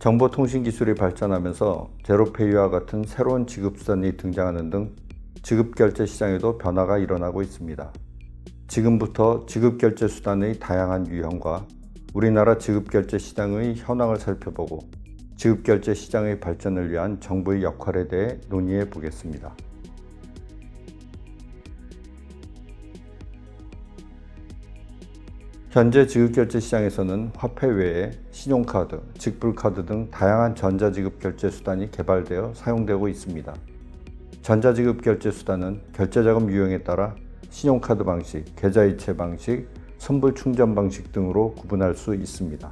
정보통신 기술이 발전하면서 제로페이와 같은 새로운 지급수단이 등장하는 등 지급결제 시장에도 변화가 일어나고 있습니다. 지금부터 지급결제 수단의 다양한 유형과 우리나라 지급결제 시장의 현황을 살펴보고 지급결제 시장의 발전을 위한 정부의 역할에 대해 논의해 보겠습니다. 현재 지급결제 시장에서는 화폐 외에 신용카드, 직불카드 등 다양한 전자지급결제 수단이 개발되어 사용되고 있습니다. 전자지급결제 수단은 결제자금 유형에 따라 신용카드 방식, 계좌이체 방식, 선불충전 방식 등으로 구분할 수 있습니다.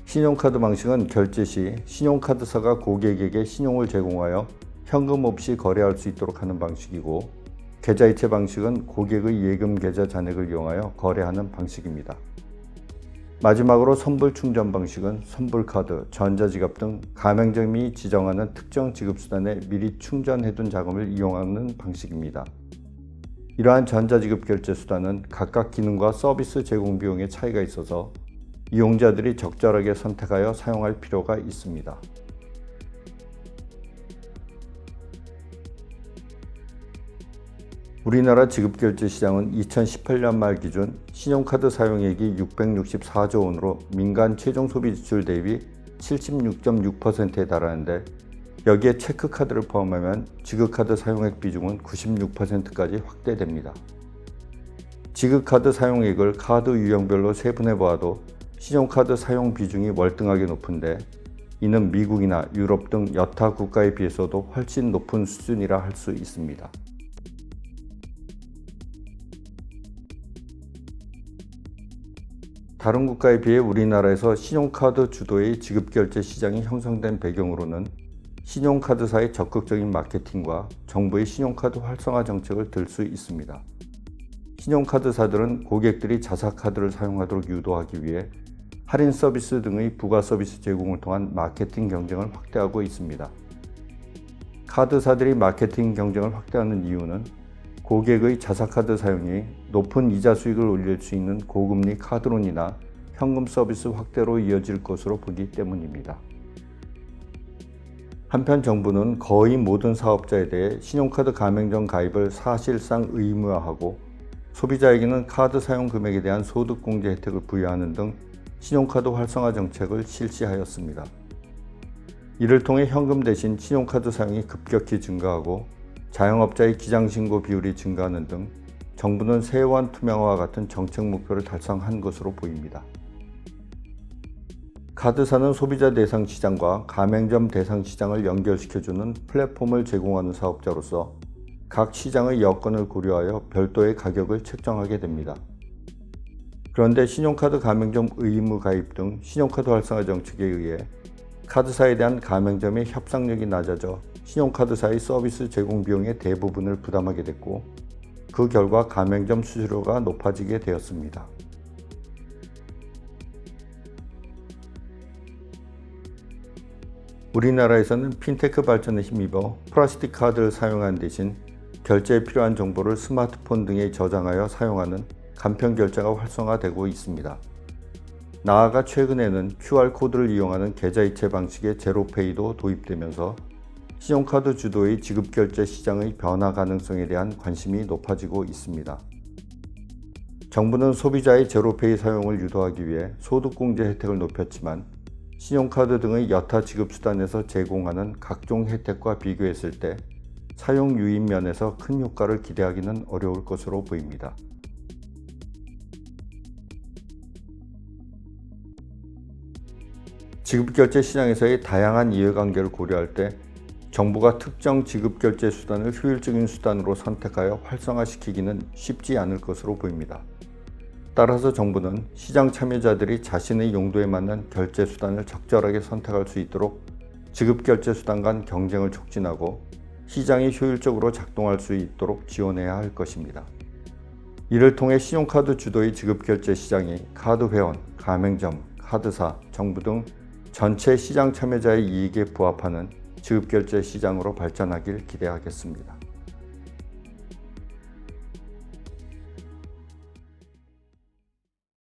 신용카드 방식은 결제 시 신용카드사가 고객에게 신용을 제공하여 현금 없이 거래할 수 있도록 하는 방식이고, 계좌이체 방식은 고객의 예금 계좌 잔액을 이용하여 거래하는 방식입니다. 마지막으로 선불충전 방식은 선불카드, 전자지갑 등 가맹점이 지정하는 특정 지급수단에 미리 충전해둔 자금을 이용하는 방식입니다. 이러한 전자지급 결제 수단은 각각 기능과 서비스 제공 비용의 차이가 있어서 이용자들이 적절하게 선택하여 사용할 필요가 있습니다. 우리나라 지급결제 시장은 2018년 말 기준 신용카드 사용액이 664조 원으로 민간 최종 소비 지출 대비 76.6%에 달하는데, 여기에 체크카드를 포함하면 지급카드 사용액 비중은 96%까지 확대됩니다. 지급카드 사용액을 카드 유형별로 세분해 보아도 신용카드 사용 비중이 월등하게 높은데, 이는 미국이나 유럽 등 여타 국가에 비해서도 훨씬 높은 수준이라 할 수 있습니다. 다른 국가에 비해 우리나라에서 신용카드 주도의 지급결제 시장이 형성된 배경으로는 신용카드사의 적극적인 마케팅과 정부의 신용카드 활성화 정책을 들 수 있습니다. 신용카드사들은 고객들이 자사카드를 사용하도록 유도하기 위해 할인 서비스 등의 부가 서비스 제공을 통한 마케팅 경쟁을 확대하고 있습니다. 카드사들이 마케팅 경쟁을 확대하는 이유는 고객의 자사카드 사용이 높은 이자 수익을 올릴 수 있는 고금리 카드론이나 현금 서비스 확대로 이어질 것으로 보기 때문입니다. 한편 정부는 거의 모든 사업자에 대해 신용카드 가맹점 가입을 사실상 의무화하고, 소비자에게는 카드 사용 금액에 대한 소득공제 혜택을 부여하는 등 신용카드 활성화 정책을 실시하였습니다. 이를 통해 현금 대신 신용카드 사용이 급격히 증가하고 자영업자의 기장신고 비율이 증가하는 등 정부는 세원 투명화와 같은 정책 목표를 달성한 것으로 보입니다. 카드사는 소비자 대상 시장과 가맹점 대상 시장을 연결시켜주는 플랫폼을 제공하는 사업자로서 각 시장의 여건을 고려하여 별도의 가격을 책정하게 됩니다. 그런데 신용카드 가맹점 의무 가입 등 신용카드 활성화 정책에 의해 카드사에 대한 가맹점의 협상력이 낮아져 신용카드사의 서비스 제공 비용의 대부분을 부담하게 됐고, 그 결과 가맹점 수수료가 높아지게 되었습니다. 우리나라에서는 핀테크 발전에 힘입어 플라스틱 카드를 사용하는 대신 결제에 필요한 정보를 스마트폰 등에 저장하여 사용하는 간편 결제가 활성화되고 있습니다. 나아가 최근에는 QR코드를 이용하는 계좌이체 방식의 제로페이도 도입되면서 신용카드 주도의 지급결제 시장의 변화 가능성에 대한 관심이 높아지고 있습니다. 정부는 소비자의 제로페이 사용을 유도하기 위해 소득공제 혜택을 높였지만, 신용카드 등의 여타 지급수단에서 제공하는 각종 혜택과 비교했을 때 사용 유입 면에서 큰 효과를 기대하기는 어려울 것으로 보입니다. 지급결제 시장에서의 다양한 이해관계를 고려할 때 정부가 특정 지급결제 수단을 효율적인 수단으로 선택하여 활성화시키기는 쉽지 않을 것으로 보입니다. 따라서 정부는 시장 참여자들이 자신의 용도에 맞는 결제 수단을 적절하게 선택할 수 있도록 지급결제 수단 간 경쟁을 촉진하고 시장이 효율적으로 작동할 수 있도록 지원해야 할 것입니다. 이를 통해 신용카드 주도의 지급결제 시장이 카드 회원, 가맹점, 카드사, 정부 등 전체 시장 참여자의 이익에 부합하는 지급결제 시장으로 발전하길 기대하겠습니다.